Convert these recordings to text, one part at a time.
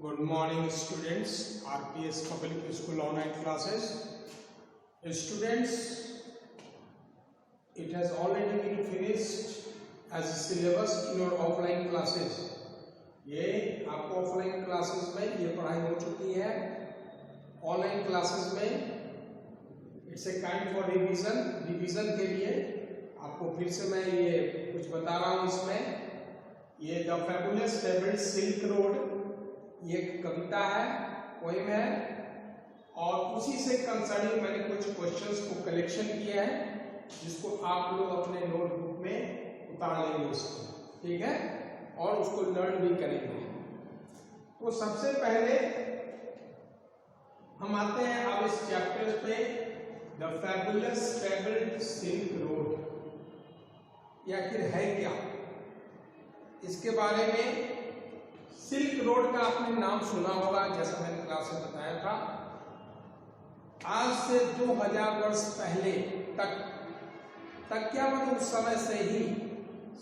Good morning students, RPS Public School online classes. Students, it has already been finished as a syllabus in your offline classes. ये आपको offline classes में ये पढ़ाई हो चुकी है. ऑनलाइन क्लासेस में it's a kind for revision के लिए आपको फिर से मैं ये कुछ बता रहा हूँ. इसमें ये the fabulous fabled silk road ये कविता है, पोएम है, और उसी से कंसर्निंग मैंने कुछ क्वेश्चंस को कलेक्शन किया है जिसको आप लोग अपने नोटबुक में उतार लेंगे उसको, ठीक है, और उसको लर्न भी करेंगे. तो सबसे पहले हम आते हैं अब इस चैप्टर पे, the fabulous fabled silk road. ये आखिर है क्या, इसके बारे में. सिल्क रोड का आपने नाम सुना होगा, जैसा मैंने क्लास में बताया था. आज से 2000 वर्ष पहले तक क्या मतलब उस समय से ही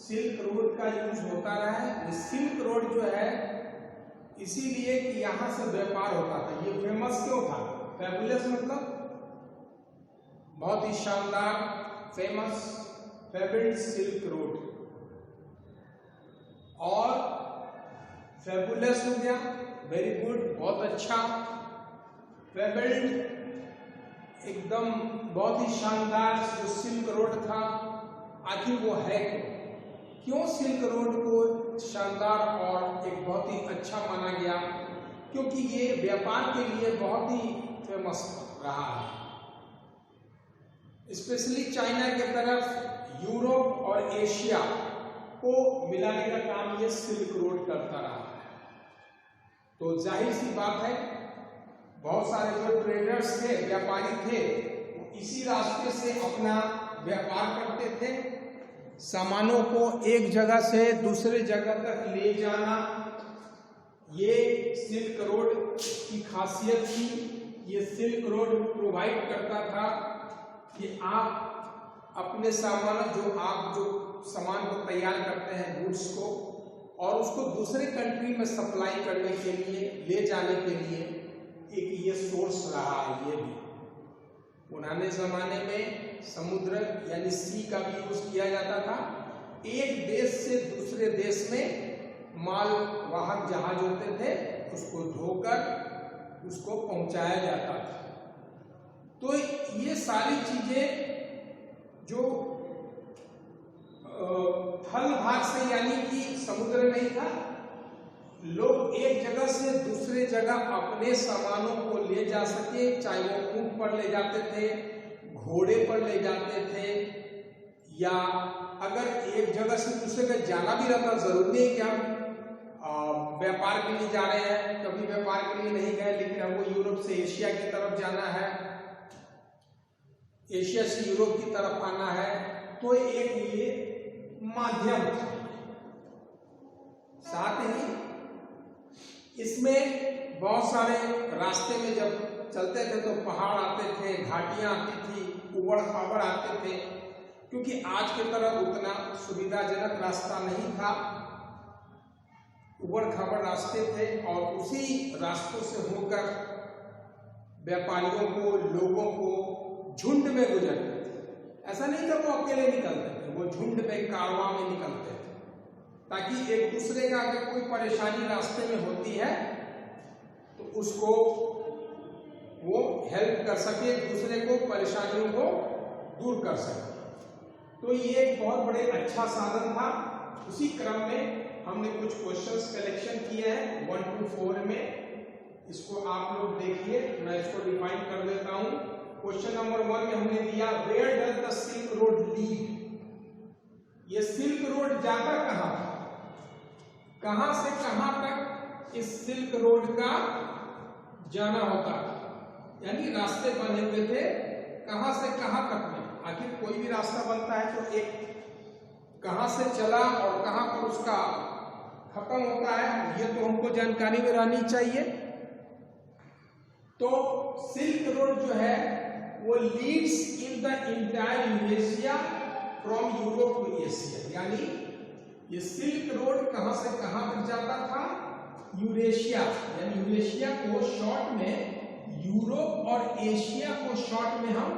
सिल्क रोड का यूज होता रहा है. सिल्क रोड जो है इसीलिए कि यहां से व्यापार होता था. ये फेमस क्यों था? फैबुलस मतलब बहुत ही शानदार, फेमस, फेबल्ड सिल्क रोड. और फेबुलस हो गया, वेरी गुड, बहुत अच्छा. फेबल्ड एकदम बहुत ही शानदार जो सिल्क रोड था. आखिर वो है क्यों सिल्क रोड को शानदार और एक बहुत ही अच्छा माना गया? क्योंकि ये व्यापार के लिए बहुत ही फेमस रहा है. स्पेशली चाइना के तरफ यूरोप और एशिया को मिलाने का काम ये सिल्क रोड करता रहा है. तो जाहिर सी बात है, बहुत सारे जो ट्रेडर्स थे, व्यापारी थे, वो इसी रास्ते से अपना व्यापार करते थे. सामानों को एक जगह से दूसरे जगह तक ले जाना ये सिल्क रोड की खासियत थी. ये सिल्क रोड प्रोवाइड करता था कि आप अपने सामान जो सामान को तैयार करते हैं, गुड्स को, और उसको दूसरे कंट्री में सप्लाई करने के लिए, ले जाने के लिए एक ये सोर्स रहा है. ये भी पुराने जमाने में समुद्र यानी सी का भी यूज किया जाता था. एक देश से दूसरे देश में माल वाहक जहाज होते थे, उसको धोकर उसको पहुंचाया जाता था. तो ये सारी चीजें जो थल भाग से यानी कि समुद्र नहीं था, लोग एक जगह से दूसरे जगह अपने सामानों को ले जा सके, चाहे वो ऊंट पर ले जाते थे, घोड़े पर ले जाते थे, या अगर एक जगह से दूसरे जगह जाना भी रहता, जरूरी नहीं कि हम व्यापार के लिए जा रहे हैं, कभी व्यापार के लिए नहीं गए, लेकिन हमको यूरोप से एशिया की तरफ जाना है, एशिया से यूरोप की तरफ आना है, तो एक ये माध्यम था. साथ ही इसमें बहुत सारे रास्ते में जब चलते थे तो पहाड़ आते थे, घाटियां आती थी, उबड़ खाबड़ आते थे, क्योंकि आज की तरह उतना सुविधाजनक रास्ता नहीं था. उबड़ खाबड़ रास्ते थे और उसी रास्तों से होकर व्यापारियों को, लोगों को झुंड में गुजरते थे. ऐसा नहीं था वो अकेले निकलते थे, वो झुंड में, कारवां में निकलते थे, ताकि एक दूसरे का अगर कोई परेशानी रास्ते में होती है तो उसको वो हेल्प कर सके, एक दूसरे को परेशानियों को दूर कर सके. तो ये एक बहुत बड़े अच्छा साधन था. उसी क्रम में हमने कुछ क्वेश्चंस कलेक्शन किए हैं 1 to 4 में. इसको आप लोग देखिए, मैं इसको डिफाइन कर देता हूं. क्वेश्चन नंबर 1 में हमने दिया, where does the silk road lead. ये सिल्क रोड जाता कहां से कहां तक इस सिल्क रोड का जाना होता, यानी रास्ते बने हुए थे कहां से कहां तक में. आखिर कोई भी रास्ता बनता है तो एक कहां से चला और कहां पर उसका खत्म होता है, ये तो हमको जानकारी में रहनी चाहिए. तो सिल्क रोड जो है वो leads in the entire Eurasia from Europe to Asia. यानी ये सिल्क रोड कहां से कहां तक जाता था? यूरेशिया, यानी यूरेशिया को शॉर्ट में यूरोप और एशिया को शॉर्ट में हम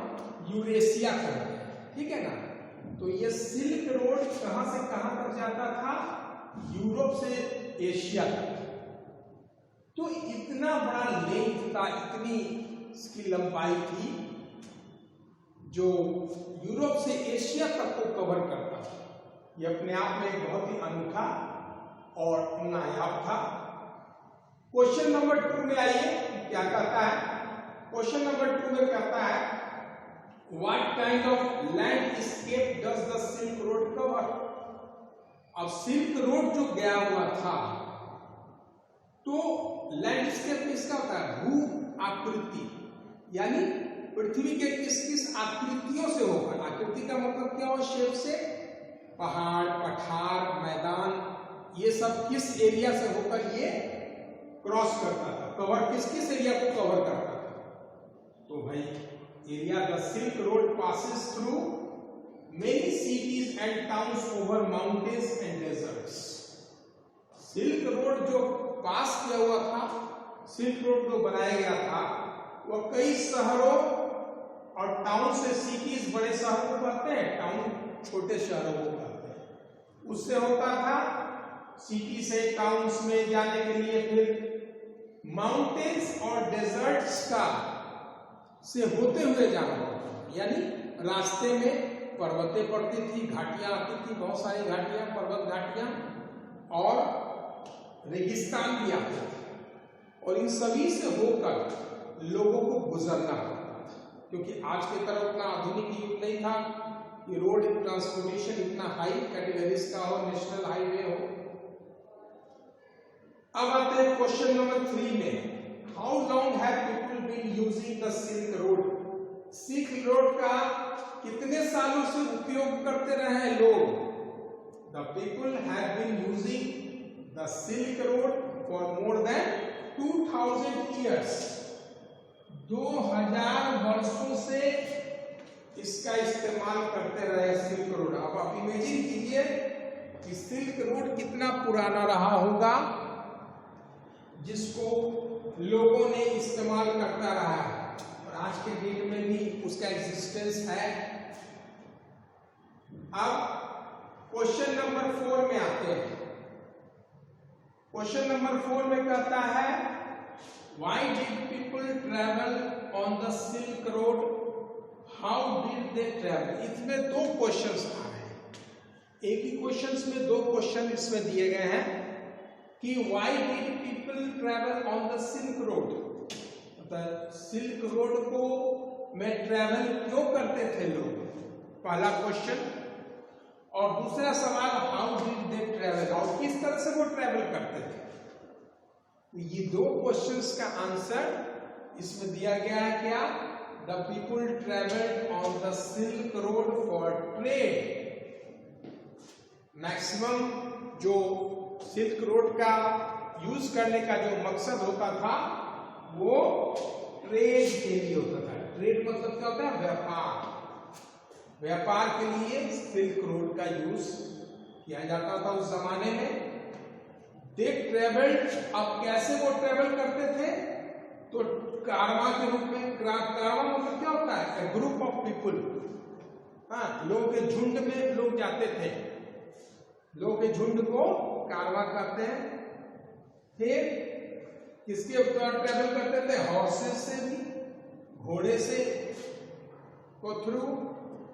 यूरेशिया करते हैं, ठीक है ना। तो ये सिल्क रोड कहां से कहां तक जाता था? यूरोप से एशिया तक। तो इतना बड़ा लेंथ था, इतनी इसकी लंबाई थी, जो यूरोप से एशिया तक को कवर करता था। ये अपने आप में एक बहुत ही अनूठा और नायाब था। क्वेश्चन नंबर 2 में आइए, क्या कहता है? क्वेश्चन नंबर 2 में कहता है what kind of landscape does the silk road cover. अब सिल्क रोड जो गया हुआ था, तो लैंडस्केप किसका होता है? भू आकृति, यानी पृथ्वी के किस किस आकृतियों से होकर, आकृति का मतलब क्या हो? शेप से, पहाड़, पठार, मैदान, ये सब किस एरिया से होकर ये क्रॉस करता था, कवर किस किस एरिया को कवर करता था? तो भाई area the silk road passes through many cities and towns over mountains and deserts. Silk road जो पास किया हुआ था, सिल्क रोड जो बनाया गया था, वह कई शहरों और टाउन से, सिटीज बड़े शहरों को कहते हैं, टाउन छोटे शहरों को कहते हैं, उससे होता था सिटी से टाउन्स में जाने के लिए, फिर माउंटेन्स और डेजर्ट्स का से होते हुए जाना होता, यानी रास्ते में पर्वतें पड़ती थी, घाटियां आती थी, बहुत सारी घाटियां, पर्वत घाटियां, और रेगिस्तान भी आते थे, और इन सभी से होकर लोगों को गुजरना पड़ता था, क्योंकि आज की तरह उतना आधुनिक युग नहीं था कि रोड ट्रांसपोर्टेशन इतना हाई कैटेगरीज का हो, नेशनल हाईवे हो। अब आते हैं क्वेश्चन नंबर 3 में, how long have people been using the silk road. Silk road का कितने सालों से उपयोग करते रहे हैं लोग? The people have been using the silk road for more than 2000 years. 2000 वर्षों से इसका इस्तेमाल करते रहे सिल्क रोड। अब आप इमेजिन कीजिए कि सिल्क रोड कितना पुराना रहा होगा, जिसको लोगों ने इस्तेमाल करता रहा है, और आज के डेट में भी उसका एग्जिस्टेंस है। अब क्वेश्चन नंबर 4 में आते हैं। क्वेश्चन नंबर 4 में कहता है why did people travel on the silk road, how did they travel. इसमें 2 क्वेश्चंस आ रहे हैं, एक ही क्वेश्चंस में 2 क्वेश्चन इसमें दिए गए हैं कि why did people travel on the silk road, मतलब सिल्क रोड को में ट्रेवल क्यों करते थे लोग, पहला क्वेश्चन। और दूसरा सवाल हाउ डिड दे ट्रेवल, और किस तरह से वो ट्रेवल करते थे। ये 2 क्वेश्चंस का आंसर इसमें दिया गया है क्या? The people travelled on the silk road for trade. Maximum जो सिल्क रोड का यूज करने का जो मकसद होता था वो ट्रेड के लिए होता था। ट्रेड मतलब क्या होता है? व्यापार। व्यापार के लिए सिल्क रोड का यूज किया जाता था उस जमाने में। दे ट्रेवल्ड, अब कैसे वो ट्रेवल करते थे? तो कारवां के रूप में। कारवां मतलब क्या होता है? ए ग्रुप ऑफ पीपुल। हाँ, लोगों के झुंड में लोग जाते थे, लोगों के झुंड को कारवां कहते हैं। फिर किसके ऊपर ट्रेवल करते थे? हॉर्सेस से भी, घोड़े से को थ्रू,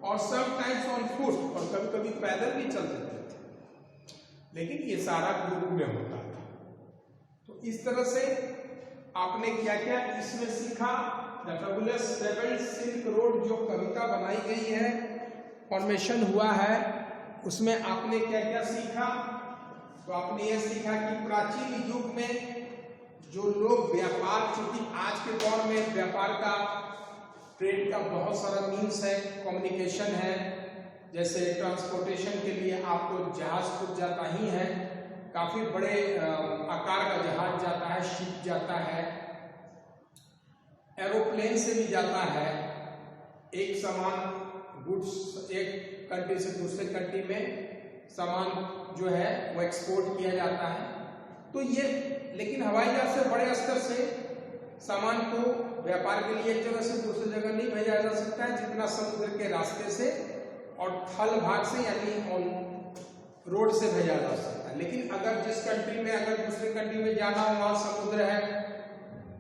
और समटाइम्स ऑन फुट, और कभी कभी पैदल भी चलते थे, लेकिन ये सारा ग्रुप में होता था। तो इस तरह से आपने क्या क्या इसमें सीखा? The fabulous travelled silk road जो कविता बनाई गई है, फॉर्मेशन हुआ है, उसमें आपने क्या क्या सीखा? तो आपने यह सीखा कि प्राचीन युग में जो लोग व्यापार, क्योंकि आज के दौर में व्यापार का, ट्रेड का बहुत सारा मीन्स है, कम्युनिकेशन है, जैसे ट्रांसपोर्टेशन के लिए आपको जहाज खुद जाता ही है, काफी बड़े आकार का जहाज जाता है, शिप जाता है, एरोप्लेन से भी जाता है। एक सामान गुड्स एक कंट्री से दूसरे कंट्री में सामान जो है वो एक्सपोर्ट किया जाता है। तो ये, लेकिन हवाई जहाज से बड़े स्तर से सामान को व्यापार के लिए एक जगह से दूसरी जगह नहीं भेजा जा सकता है जितना समुद्र के रास्ते से और थल भाग से यानी ऑन रोड से भेजा जा सकता है। लेकिन अगर जिस कंट्री में अगर दूसरे कंट्री में जाना हो वहां समुद्र है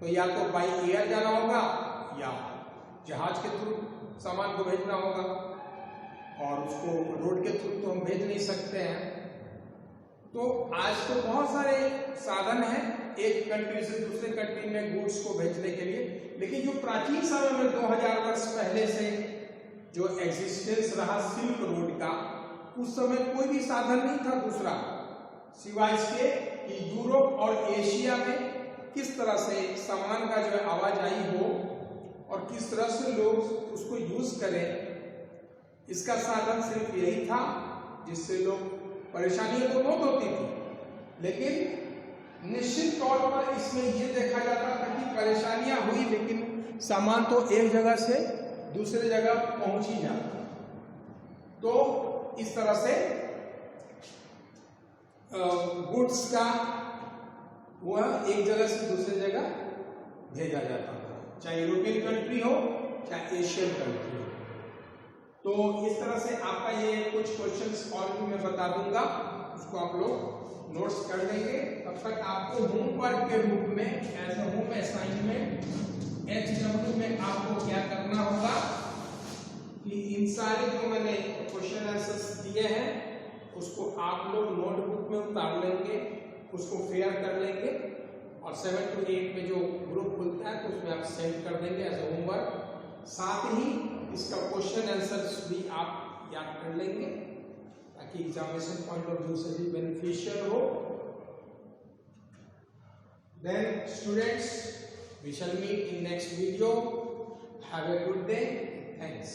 तो या तो बाई एयर जाना होगा या जहाज के थ्रू सामान को भेजना होगा, और उसको रोड के थ्रू तो हम भेज नहीं सकते हैं। तो आज तो बहुत सारे साधन हैं एक कंट्री से दूसरे कंट्री में गुड्स को भेजने के लिए, लेकिन जो प्राचीन समय में 2000 वर्ष पहले से जो एग्जिस्टेंस रहा सिल्क रोड का, उस समय कोई भी साधन नहीं था दूसरा सिवाय इसके कि यूरोप और एशिया में किस तरह से सामान का जो है आवाजाही हो और किस तरह से लोग उसको यूज करें। इसका साधन सिर्फ यही था जिससे लोग, परेशानियां तो बहुत होती थी लेकिन निश्चित तौर पर इसमें यह देखा जाता था कि परेशानियां हुई लेकिन सामान तो एक जगह से दूसरे जगह पहुंच ही जाता। तो इस तरह से गुड्स का वह एक जगह से दूसरे जगह भेजा जाता था, चाहे यूरोपियन कंट्री हो चाहे एशियन कंट्री हो। तो इस तरह से आपका ये कुछ क्वेश्चंस और भी मैं बता दूंगा, उसको आप लोग नोट्स कर लेंगे। तब तक आपको होमवर्क के रूप में as a home assignment HW में आपको क्या करना होगा कि इन सारे जो मैंने क्वेश्चन आंसर्स दिए हैं उसको आप लोग नोटबुक में उतार लेंगे, उसको फेयर कर लेंगे और 7 to 8 में जो ग्रुप खुलता है तो उसमें आप सेंड कर देंगे एज अ होमवर्क। साथ ही इसका क्वेश्चन आंसर्स भी आप याद कर लेंगे ताकि एग्जामिनेशन पॉइंट ऑफ व्यू से भी बेनिफिशियल हो। Then students, we shall meet in next video. Have a good day. Thanks.